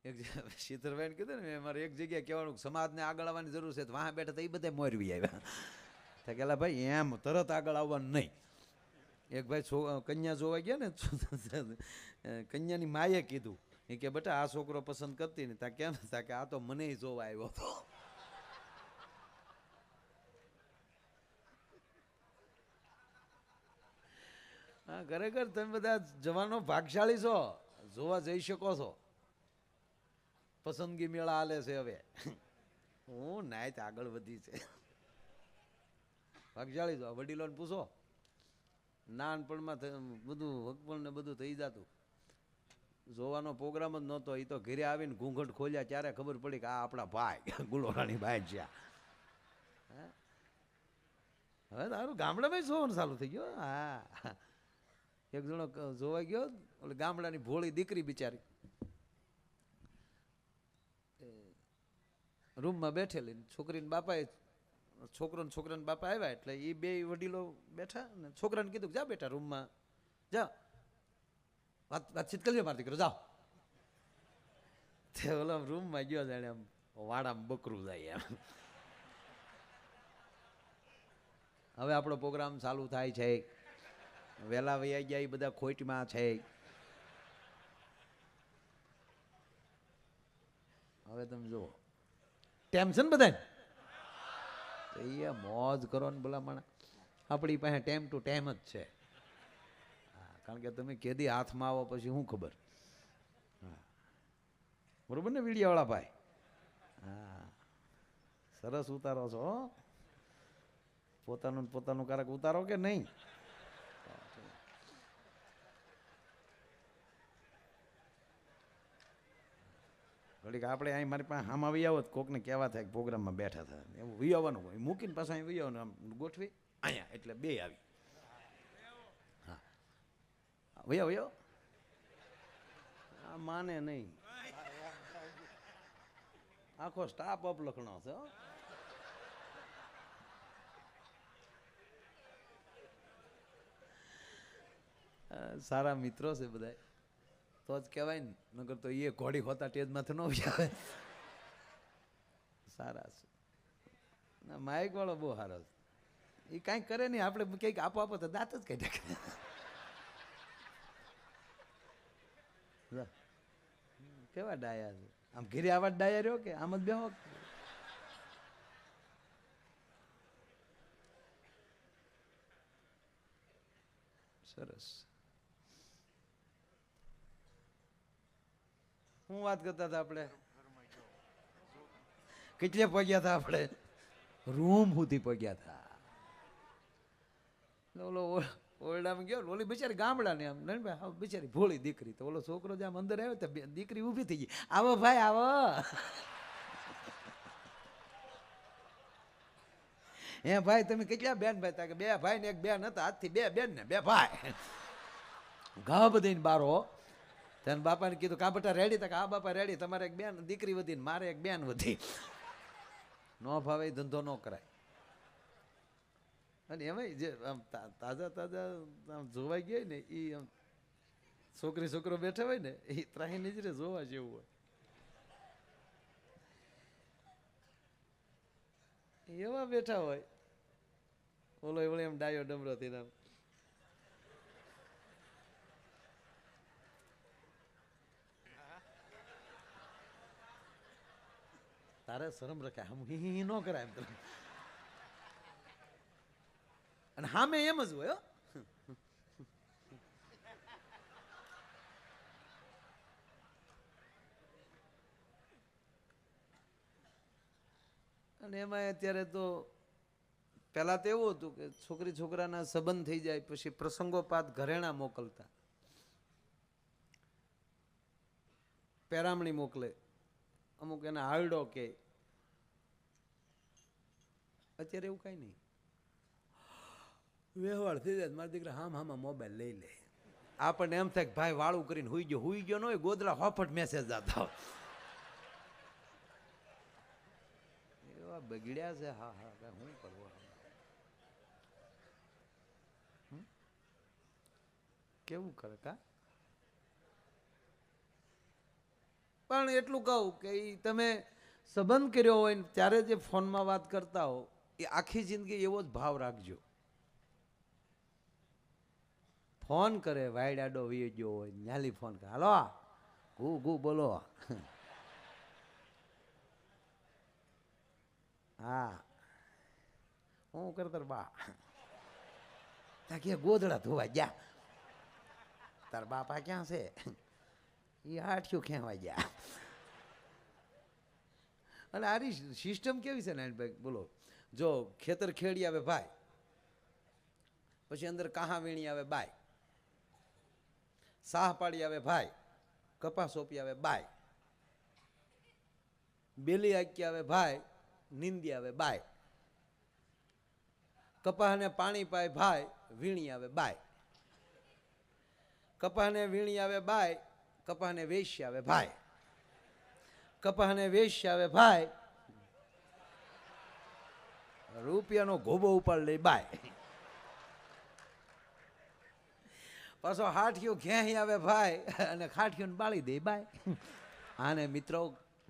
એક શીતરભાઈને કીધું ને મારે એક જગ્યાએ કહેવાનું સમાજને આગળ આવવાની જરૂર છે તો વાહ બેઠા તો એ બધા મોરવી આવ્યા. તો કેલા ભાઈ એમ તરત આગળ આવવાનું નહીં. એક ભાઈ કન્યા જોવા ગયા ને કન્યાની માએ કીધું એ કે બેટા આ છોકરો પસંદ કરતી ને તા કેમ તા કે આ તો મને જોવા આવ્યો હતો. હા ખરેખર તમે બધા જવાનો ભાગશાળી છો, જોવા જઈ શકો છો. પસંદગી મેળા હાલે છે હવે. હું નાયત આગળ વધી છે. ભાગશાળી છો, વડીલોને પૂછો. નાનપણમાં બધું વગપણ ને બધું થઈ જતું. જોવાનો પ્રોગ્રામ જ નહોતો. એ તો ઘરે આવીને ઘૂંઘટ ખોલ્યા ત્યારે ખબર પડી કે આ આપણા ભાઈ ગુલોરાણી ભાઈ છે. હવે તારું ગામડામાં જોવાનું ચાલુ થઈ ગયો. હા એક જણો જોવા ગયો ઓલે ગામડાની ભોળી દીકરી બિચારી રૂમમાં બેઠેલી છોકરીને બાપાએ છોકરો ને છોકરાને બાપા આવ્યા એટલે એ બે વડીલો બેઠા ને છોકરાને કીધું જા બેટા રૂમમાં જા વાતચીત કરજો મારો દીકરો જાઓ. તે ઓલા રૂમમાં ગયો જાણે આમ વાડામાં બકરું જાય એમ. હવે આપણો પ્રોગ્રામ ચાલુ થાય છે. વહેલા વૈયા ગયા એ બધા ખોટમાં છે. હવે તમે જુઓ ટેન્શન બધા એ મોજ કરો ને બોલા માણા. આપણી પાસે ટાઈમ ટુ ટાઈમ જ છે. હા કારણ કે તમે કેદી હાથમાં આવો પછી શું ખબર. હા બરોબર ને વીડિયાવાળા ભાઈ. હા સરસ ઉતારો છો. પોતાનું કારક ઉતારો કે નહીં. ઘડીક આપણે અહીં મારી પાસે આમ આવી આવો કોકને કહેવા થાય કે પ્રોગ્રામમાં બેઠા હતા એવું વી આવવાનું હોય મૂકીને પાછા અહીં વી આવવાનું આમ ગોઠવી અહીંયા એટલે બે આવી. હા વયો વયો આ માને નહીં. આખો સ્ટાફ અપ લખણો છે. સારા મિત્રો છે બધા તો જ કહેવાય ને નગર તો એ ઘોડી હોતા ટેજમાંથી ન આવે. સારા છે ના માઇક વાળો બહુ સારો છે. એ કાંઈ કરે નહીં આપણે કંઈક આપો આપો તો દાંત જ કાઢી નાખે. કેવા ડાયા છે આમ ઘેરે આવા ડાયા રહ્યો કે આમ જ બેહો. સરસ. શું વાત કરતા હતા આપણે કેટલે પગ્યા હતા આપણે રૂમ સુધી પગ્યા હતા. ઓલો ઓરડામાં ગયો ઓલી બિચારી ગામડાની આમ નહીં ભાઈ બિચારી ભોળી દીકરી તો ઓલો છોકરો જે આમ અંદર આવ્યો તો દીકરી ઊભી થઈ ગઈ. આવો ભાઈ આવો. હે ભાઈ તમે કેટલા બેન ભાઈ તા કે બે ભાઈ ને એક બેન હતા આજથી બે બેન ને બે ભાઈ. ઘા બધી બારો તેને બાપાને કીધું કા બટા રેડી તા આ બાપા રેડી તમારે એક બેન દીકરી વધી ને મારે એક બેન વધી. નો ભાવે ધંધો ન કરાય. અને એમાં જે આમ તાજા આમ જોવાઈ ગયા ને એ આમ છોકરો બેઠા હોય ને એ ત્રાહી નજરે જોવા જેવું હોય. એવા બેઠા હોય ઓલો એવડે એમ ડાયો ડમરો થઈને આમ તારે શરમ રખાય આમ હી ન કરાય એમ તમે. અને હામે એમ જ હોય. અને એમાં અત્યારે તો પહેલા તો એવું હતું કે છોકરી છોકરાના સંબંધ થઈ જાય પછી પ્રસંગોપાત ઘરેણા મોકલતા પેરામણી મોકલે અમુક એને હારડો કે. અત્યારે એવું કઈ નહીં વ્યવહાર થઈ જાય મારા દીકરા હામાં મોબાઈલ લઈ લે. આપણને એમ થાય કે ભાઈ વાળું કરીને હુઈ ગયો ન હોય ગોદડા હોફટ મેસેજ જતા એવા બગડ્યા છે. હા હા શું કરવું કેવું કરે કા પણ એટલું કહું કે ઈ તમે સંબંધ કર્યો હોય ને ત્યારે જે ફોનમાં વાત કરતા હો એ આખી જિંદગી એવો જ ભાવ રાખજો. ફોન કરે વાયડાડો વી ગયો હોય ન્યાલી ફોન કરે, હાલો ગુ ગુ બોલો. હા હું કર તાર બા કે ગોદડા ધોવા ગયા, તાર બાપા ક્યાં છે? એ હાઠિયું ખેંચવા ગયા. અને આરી સિસ્ટમ કેવી છે નારાયણભાઈ બોલો? જો ખેતર ખેડી આવે ભાઈ, પછી અંદર કાહા વીણી આવે બાય, સાહ પાડી આવે ભાઈ, કપાસ સોંપી આવે બાય, બેલી આકી આવે ભાઈ, નીંદી આવે બાય, કપાસને પાણી પાય ભાઈ, વીણી આવે બાય, કપાસને વીણી આવે બાય, કપાસને વેશ્ય આવે ભાઈ, કપાસને વેશ્ય આવે ભાઈ, રૂપિયાનો ઘોબો ઉપાડ લે બાય, પાછો હાઠિયો ઘેહી આવે ભાઈ અને ખાઠિયો બાળી દે બાય. આને મિત્રો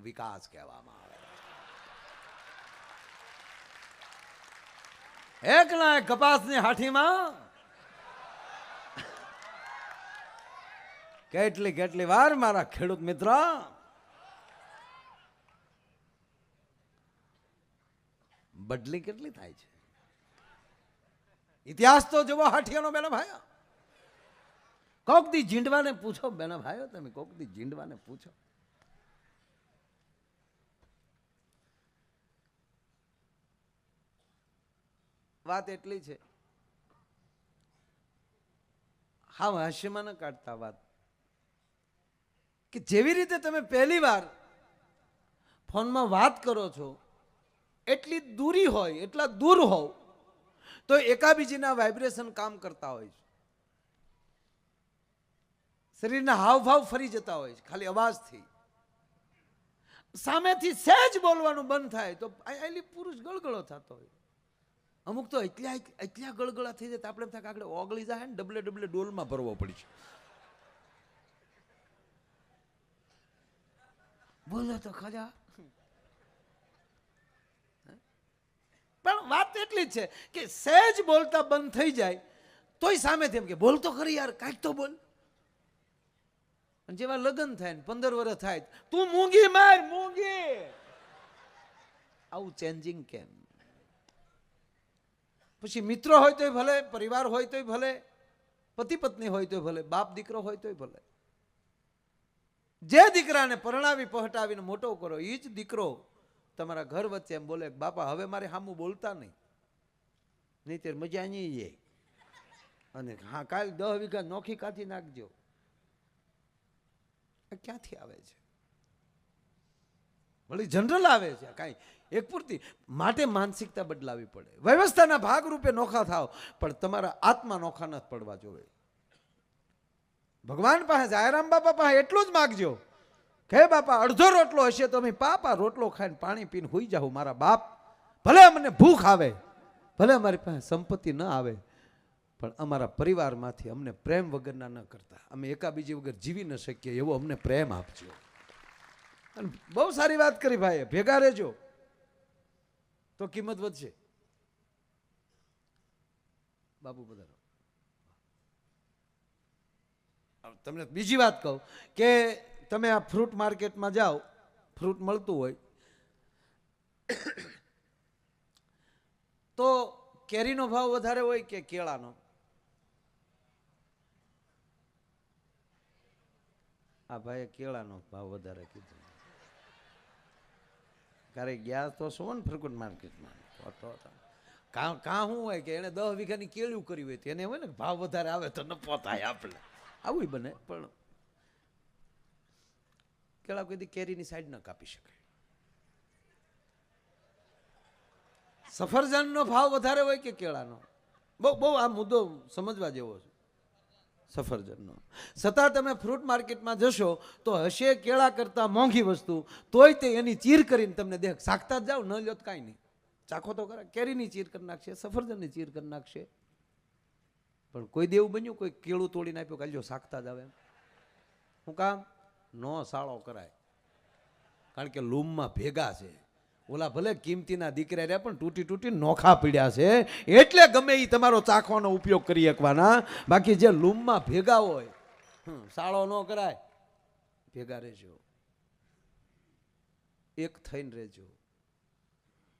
વિકાસ કહેવામાં આવે. એક ના એક કપાસની હાઠીમાં કેટલી કેટલી વાર મારા ખેડૂત મિત્ર બદલી કેટલી થાય છે. ઇતિહાસ તો જુઓ હાઠિયાનો બેનો ભાઈ. કોક દી જીંડવાને પૂછો બેના ભાઈઓ, તમે કોક દી જીંડવાને પૂછો. વાત એટલી છે, હા હાસ્યમાં ન કાઢતા વાત, કે જેવી રીતે તમે પહેલી વાર ફોનમાં વાત કરો છો એટલી દૂરી હોય, એટલા દૂર હોવ તો એકાબીજીના વાઇબ્રેશન કામ કરતા હોય છે. શરીરના હાવભાવ ફરી જતા હોય છે ખાલી અવાજથી. સામેથી સહેજ બોલવાનું બંધ થાય તો આલી પુરુષ ગળગળો થતો હોય. અમુક તો એટલા ગળગળા થઈ જાય આપણે એમ થાય કે આગળ ઓગળી જાય ને ડબલે ડબલે ડોલમાં ભરવો પડી છે. બોલો તો ખરા. પણ વાત એટલી જ છે કે સહેજ બોલતા બંધ થઈ જાય તોય સામેથી એમ કે બોલ તો ખરી યાર, કાંઈક તો બોલ. જેવા લગ્ન થાય ને 15 વર્ષ થાય તું મૂંગી માર મૂંગી. આવું ચેન્જિંગ કેમ? પછી મિત્રો હોય તોય ભલે, પરિવાર હોય તોય ભલે, પતિ પત્ની હોય તોય ભલે, બાપ દીકરો હોય તોય ભલે, જે દીકરાને પરણાવી પહટાવીને મોટો કરો એ જ દીકરો તમારા ઘર વચ્ચે એમ બોલે બાપા હવે મારે સામું બોલતા નહીં, નહીંતર મજા નહીં જાય. અને હા કાલ 10 વીઘા નોખી કાઢી નાખજો. ક્યાંથી આવે છે? વળી જનરલ આવે છે કાંઈ એક પૂરતી માટે માનસિકતા બદલાવી પડે. વ્યવસ્થાના ભાગરૂપે નોખા થાવ પણ તમારા આત્મા નોખા ન પડવા જોઈએ. ભગવાન પાસે જાયરામ બાપા પાસે એટલું જ માગજો કે બાપા અડધો રોટલો હશે તો અમે પાપા રોટલો ખાઈને પાણી પીને હોઈ જાઉં. મારા બાપ ભલે અમને ભૂખ આવે, ભલે અમારી પાસે સંપત્તિ ન આવે, પણ અમારા પરિવારમાંથી અમને પ્રેમ વગરના ન કરતા, અમે એકાબીજી વગર જીવી ન શકીએ એવો અમને પ્રેમ આપજો. અને બહુ સારી વાત કરી ભાઈ, ભેગા રહેજો તો કિંમત વધશે. બાપુ પધારો. તમને બીજી વાત કહું કે તમે આ ફ્રૂટ માર્કેટમાં જાઓ, ફ્રૂટ મળતું હોય તો કેરીનો ભાવ વધારે હોય કે કેળાનો? આ ભાઈએ કેળાનો ભાવ વધારે કીધો. ક્યારે ગયા તો શું ને ફ્રૂટ માર્કેટમાં કાં શું હોય કે એને 10 વીઘાની કેળું કર્યું હોય તેને હોય ને ભાવ વધારે આવે તો નફો થાય આપણે, આવું બને. પણ કેળા કોઈ કેરીની સાઈડ ન કાપી શકાય. સફરજનનો ભાવ વધારે હોય કે કેળાનો? બહુ આ મુદ્દો સમજવા જેવો છે. સફરજનનો છતાં તમે ફ્રૂટ માર્કેટમાં જશો તો હશે કેળા કરતા મોંઘી વસ્તુ, તોય તે એની ચીર કરીને તમને દેખ શાકતા જ જાઓ, ન લ્યો તો કાંઈ નહીં. ચાખો તો ખરા, કેરીની ચીર કરી નાખશે, સફરજનની ચીર કરી નાખશે. પણ કોઈ દેવું બન્યું કોઈ કેળું તોડીને આપ્યું કાલજો શાકતા જ આવે? શું કામ? નો સાળો કરાય. કારણ કે લૂમમાં ભેગા છે. ઓલા ભલે કિંમતીના દીકરા રહ્યા પણ તૂટી તૂટી નોખા પીડ્યા છે, એટલે ગમે એ તમારો ચાખવાનો ઉપયોગ કરી શકવાના. બાકી જે લૂમમાં ભેગા હોય સાળો ન કરાય. ભેગા રહેજો, એક થઈને રહેજો,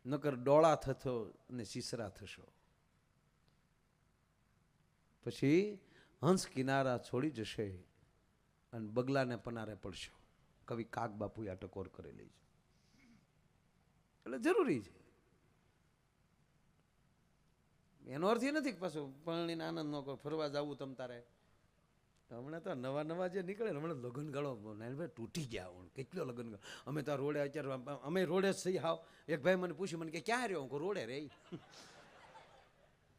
નકર ડોળા થશો અને સીસરા થશો. પછી હંસ કિનારા છોડી જશે અને બગલાને પનારે પડશો. કવિ કાગ બાપુએ આ ટકોર કરેલી છે. એટલે જરૂરી છે. એનો અર્થ એ નથી કે પાછું પરણીને આનંદ ન કરો, ફરવા જવું તમ તારે. હમણાં તો નવા નવા જે નીકળે ને, હમણાં લગ્ન ગાળો નાનભાઈ તૂટી ગયા. કેટલો લગ્ન ગાળો. અમે તો રોડે અત્યારે અમે રોડે જ સહી હાવ. એક ભાઈ મને પૂછ્યું, મને કે ક્યાં રહ્યો? હું રોડે રે.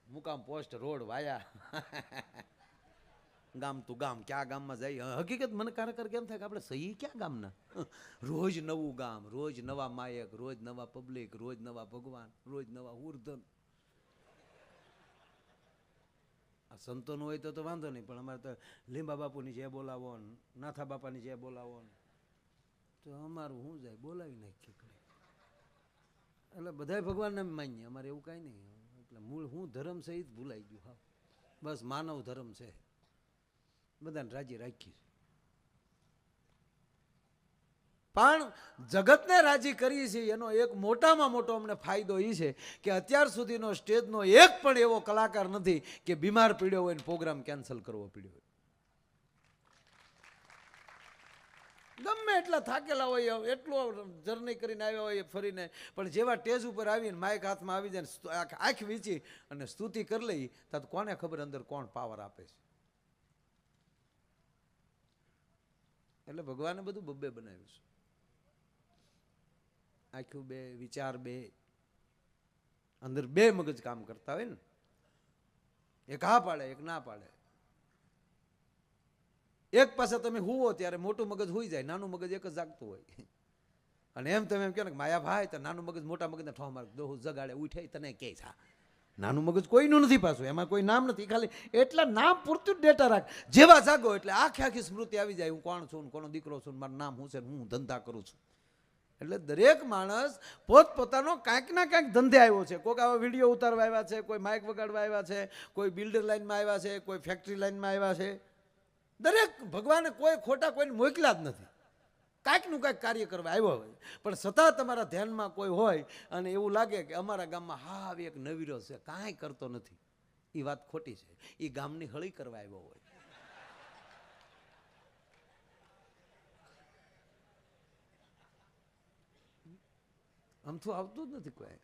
મુકામ પોસ્ટ રોડ વાયા. ગામ તું ગામ, ક્યાં ગામમાં જાય? હકીકત મને કાર્યકર કેમ થાય કે આપણે સહી ક્યાં ગામના? રોજ નવું ગામ, રોજ નવા માયક, રોજ નવા પબ્લિક, રોજ નવા ભગવાન, રોજ નવા ઉર્ધન. આ સંતોનું હોય તો વાંધો નહીં, પણ અમારે તો લીંબા બાપુની જે બોલાવો ને, નાથા બાપાની જે બોલાવો ને, તો અમારું શું જાય બોલાવી નાખીએ. એટલે બધા ભગવાનને માનીએ, અમારે એવું કાંઈ નહીં. એટલે મૂળ હું ધર્મ છે એ જ ભૂલાઈ ગયું. હા, બસ માનવ ધર્મ છે, બધાને રાજી રાખી. પણ જગતને રાજી કરીએ છીએ એનો એક મોટામાં મોટો અમને ફાયદો એ છે કે અત્યાર સુધીનો સ્ટેજનો એક પણ એવો કલાકાર નથી કે બીમાર પડ્યો હોય ને પ્રોગ્રામ કેન્સલ કરવો પડ્યો હોય. ગમે એટલા થાકેલા હોય, એટલો જર્ની કરીને આવ્યા હોય ફરીને, પણ જેવા સ્ટેજ ઉપર આવીને માઇક હાથમાં આવી જાય, આંખ વીંચી અને સ્તુતિ કરી લઈ, તો કોને ખબર અંદર કોણ પાવર આપે છે. એટલે ભગવાને બધું બબ્બે બનાવ્યું છે. આખું બે, વિચાર બે, અંદર બે મગજ કામ કરતા હોય ને, એક હા પાડે, એક ના પાડે. એક પાસે તમે હુવો ત્યારે મોટું મગજ હોઈ જાય, નાનું મગજ એક જ જાગતું હોય. અને એમ તમે એમ કહો ને માયા ભાઈ, તો નાનું મગજ મોટા મગજને ઠો માર દો જગાડે ઉઠે, તને કે છે. નાનું મગજ કોઈનું નથી પાછું, એમાં કોઈ નામ નથી, ખાલી એટલા નામ પૂરતું જ ડેટા રાખ. જેવા જાગો એટલે આખી આખી સ્મૃતિ આવી જાય. હું કોણ છું, કોનો દીકરો છું, મારું નામ શું છે, હું ધંધા કરું છું. એટલે દરેક માણસ પોતપોતાનો કાંઈક ના કાંઈક ધંધે આવ્યો છે. કોઈક આવા વિડીયો ઉતારવા આવ્યા છે, કોઈ માઇક વગાડવા આવ્યા છે, કોઈ બિલ્ડર લાઈનમાં આવ્યા છે, કોઈ ફેક્ટરી લાઈનમાં આવ્યા છે. દરેક ભગવાને કોઈ ખોટા કોઈને મોકલ્યા જ નથી. કાંઈકનું કાંઈક કાર્ય કરવા આવ્યો હોય, પણ છતાં તમારા ધ્યાનમાં કોઈ હોય અને એવું લાગે કે અમારા ગામમાં હા એક નવીરો છે, કાંઈ કરતો નથી, એ વાત ખોટી છે. એ ગામની હળી કરવા આવ્યો હોય. આમ તો આવતું જ નથી કોઈ.